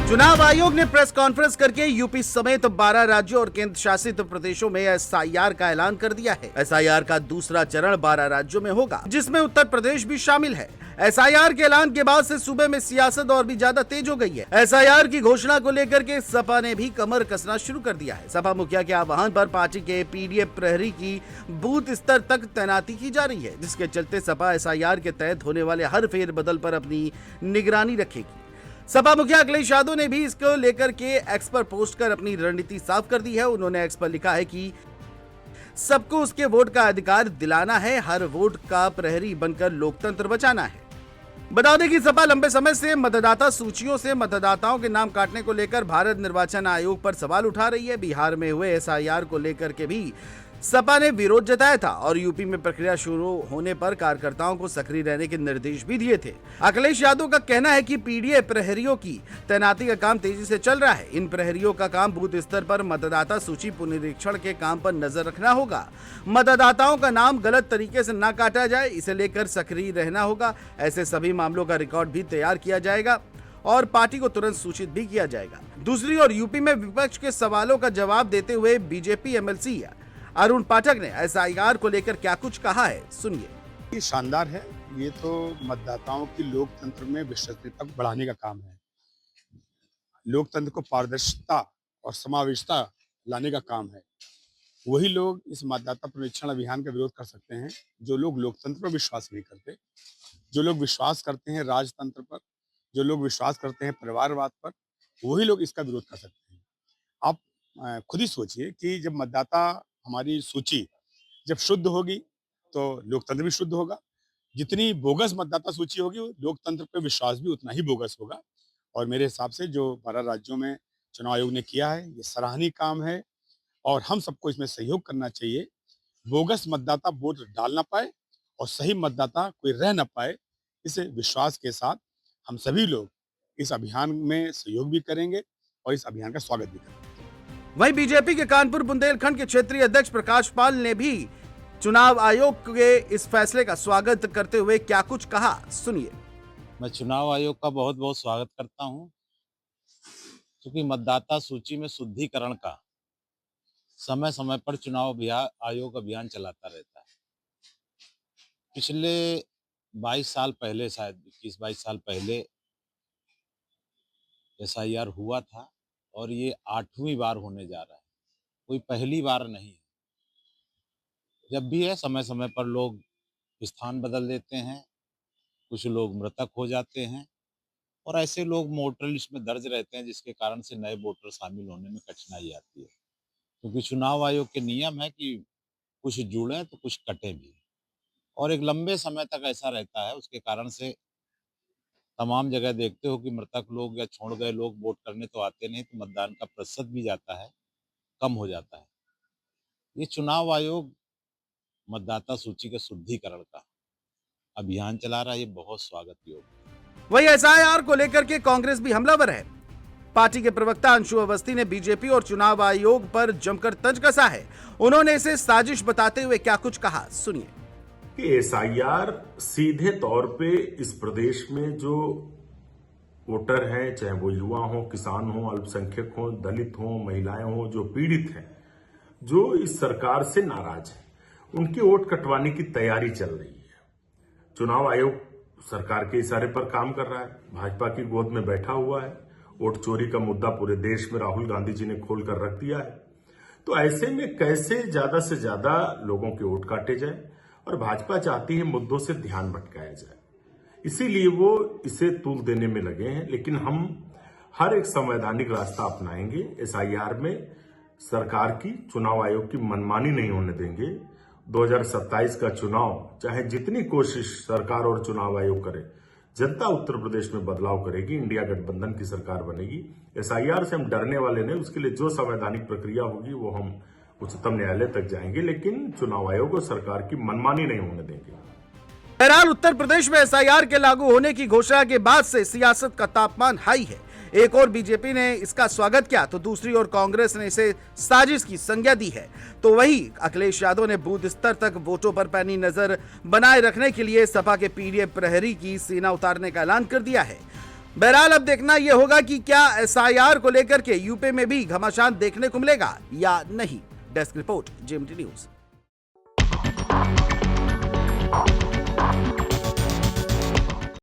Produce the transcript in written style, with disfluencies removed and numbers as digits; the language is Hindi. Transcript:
चुनाव आयोग ने प्रेस कॉन्फ्रेंस करके यूपी समेत 12 राज्यों और केंद्र शासित प्रदेशों में एसआईआर का ऐलान कर दिया है। एसआईआर का दूसरा चरण 12 राज्यों में होगा, जिसमें उत्तर प्रदेश भी शामिल है। एसआईआर के ऐलान के बाद से सूबे में सियासत और भी ज्यादा तेज हो गई है। एसआईआर की घोषणा को लेकर के सपा ने भी कमर कसना शुरू कर दिया है। सपा मुखिया के आह्वान पर पार्टी के पीडीएफ प्रहरी की बूथ स्तर तक तैनाती की जा रही है, जिसके चलते सपा एसआईआर के तहत होने वाले हर फेरबदल पर अपनी निगरानी रखेगी। सपा मुखिया अखिलेश यादव ने भी इसको लेकर के एक्स पर पोस्ट कर अपनी रणनीति साफ कर दी है। उन्होंने एक्स पर लिखा है कि सबको उसके वोट का अधिकार दिलाना है, हर वोट का प्रहरी बनकर लोकतंत्र बचाना है। बता दें कि सपा लंबे समय से मतदाता सूचियों से मतदाताओं के नाम काटने को लेकर भारत निर्वाचन आयोग पर सवाल उठा रही है। बिहार में हुए एसआईआर को लेकर के भी सपा ने विरोध जताया था और यूपी में प्रक्रिया शुरू होने पर कार्यकर्ताओं को सक्रिय रहने के निर्देश भी दिए थे। अखिलेश यादव का कहना है कि पीडीए प्रहरियों की तैनाती का काम तेजी से चल रहा है। इन प्रहरियों का काम बूथ स्तर पर मतदाता सूची पुनरीक्षण के काम पर नजर रखना होगा। मतदाताओं का नाम गलत तरीके से न काटा जाए, इसे लेकर सक्रिय रहना होगा। ऐसे सभी मामलों का रिकॉर्ड भी तैयार किया जाएगा और पार्टी को तुरंत सूचित भी किया जाएगा। दूसरी ओर यूपी में विपक्ष के सवालों का जवाब देते हुए बीजेपी एमएलसी अरुण पाठक ने एसआईआर को लेकर क्या कुछ कहा है, सुनिए। ये शानदार है। ये तो मतदाताओं की लोकतंत्र में विश्वसनीयता बढ़ाने का काम है। लोकतंत्र को पारदर्शिता और समावेशिता लाने का काम है। वही लोग इस मतदाता पुनरीक्षण अभियान का विरोध कर सकते हैं जो लोग लोकतंत्र पर विश्वास नहीं करते, जो लोग विश्वास करते हैं राजतंत्र पर, जो लोग विश्वास करते हैं परिवारवाद पर, वही लोग इसका विरोध कर सकते हैं। आप खुद ही सोचिए कि जब मतदाता हमारी सूची जब शुद्ध होगी तो लोकतंत्र भी शुद्ध होगा। जितनी बोगस मतदाता सूची होगी लोकतंत्र पे विश्वास भी उतना ही बोगस होगा। और मेरे हिसाब से जो 12 राज्यों में चुनाव आयोग ने किया है ये सराहनीय काम है और हम सबको इसमें सहयोग करना चाहिए। बोगस मतदाता वोट डाल ना पाए और सही मतदाता कोई रह ना पाए, इस विश्वास के साथ हम सभी लोग इस अभियान में सहयोग भी करेंगे और इस अभियान का स्वागत भी करेंगे। वहीं बीजेपी के कानपुर बुंदेलखंड के क्षेत्रीय अध्यक्ष प्रकाश पाल ने भी चुनाव आयोग के इस फैसले का स्वागत करते हुए क्या कुछ कहा, सुनिए। मैं चुनाव आयोग का बहुत बहुत स्वागत करता हूं, क्योंकि मतदाता सूची में शुद्धिकरण का समय समय पर चुनाव आयोग अभियान चलाता रहता है। पिछले 22 साल पहले, शायद 21-22 साल पहले एसआईआर हुआ था और ये 8वीं बार होने जा रहा है, कोई पहली बार नहीं है। जब भी है समय समय पर लोग स्थान बदल देते हैं, कुछ लोग मृतक हो जाते हैं और ऐसे लोग वोटर लिस्ट में दर्ज रहते हैं, जिसके कारण से नए वोटर शामिल होने में कठिनाई आती है। क्योंकि चुनाव आयोग के नियम है कि कुछ जुड़े तो कुछ कटे भी, और एक लंबे समय तक ऐसा रहता है। उसके कारण से तमाम जगह देखते हो कि मृतक लोग या छोड़ गए लोग वोट करने तो आते नहीं, तो मतदान का प्रतिशत भी जाता है, कम हो जाता है। ये चुनाव आयोग मतदाता सूची के शुद्धिकरण का अभियान चला रहा है, ये बहुत स्वागत योग्य। वही एसआईआर को लेकर के कांग्रेस भी हमलावर है। पार्टी के प्रवक्ता अंशु अवस्थी ने बीजेपी और चुनाव आयोग पर जमकर तंज कसा है। उन्होंने इसे साजिश बताते हुए क्या कुछ कहा, सुनिए। कि एसआईआर सीधे तौर पे इस प्रदेश में जो वोटर हैं, चाहे वो युवा हो, किसान हो, अल्पसंख्यक हो, दलित हो, महिलाएं हो, जो पीड़ित हैं, जो इस सरकार से नाराज हैं, उनकी वोट कटवाने की तैयारी चल रही है। चुनाव आयोग सरकार के इशारे पर काम कर रहा है, भाजपा की गोद में बैठा हुआ है। वोट चोरी का मुद्दा पूरे देश में राहुल गांधी जी ने खोल कर रख दिया है। तो ऐसे में कैसे ज्यादा से ज्यादा लोगों के वोट काटे जाए, और भाजपा चाहती है मुद्दों से ध्यान भटकाया जाए, इसीलिए वो इसे तूल देने में लगे हैं। लेकिन हम हर एक संवैधानिक रास्ता अपनाएंगे। एसआईआर में सरकार की, चुनाव आयोग की मनमानी नहीं होने देंगे। 2027 का चुनाव, चाहे जितनी कोशिश सरकार और चुनाव आयोग करे, जनता उत्तर प्रदेश में बदलाव करेगी, इंडिया गठबंधन की सरकार बनेगी। एसआईआर से हम डरने वाले नहीं, उसके लिए जो संवैधानिक प्रक्रिया होगी वो हम उच्चतम न्यायालय तक जाएंगे, लेकिन चुनाव आयोग और सरकार की मनमानी नहीं होने देंगे। बहरहाल उत्तर प्रदेश में एसआईआर के लागू होने की घोषणा के बाद से सियासत का तापमान हाई है। एक और बीजेपी ने इसका स्वागत किया तो दूसरी ओर कांग्रेस ने इसे साजिश की संज्ञा दी है। तो वही अखिलेश यादव ने बूथ स्तर तक वोटों पर पैनी नजर बनाए रखने के लिए सपा के पीडीएफ प्रहरी की सेना उतारने का ऐलान कर दिया है। बहरहाल अब देखना यह होगा कि क्या एसआईआर को लेकर के यूपी में भी घमासान देखने को मिलेगा या नहीं। Desk report, JMT news.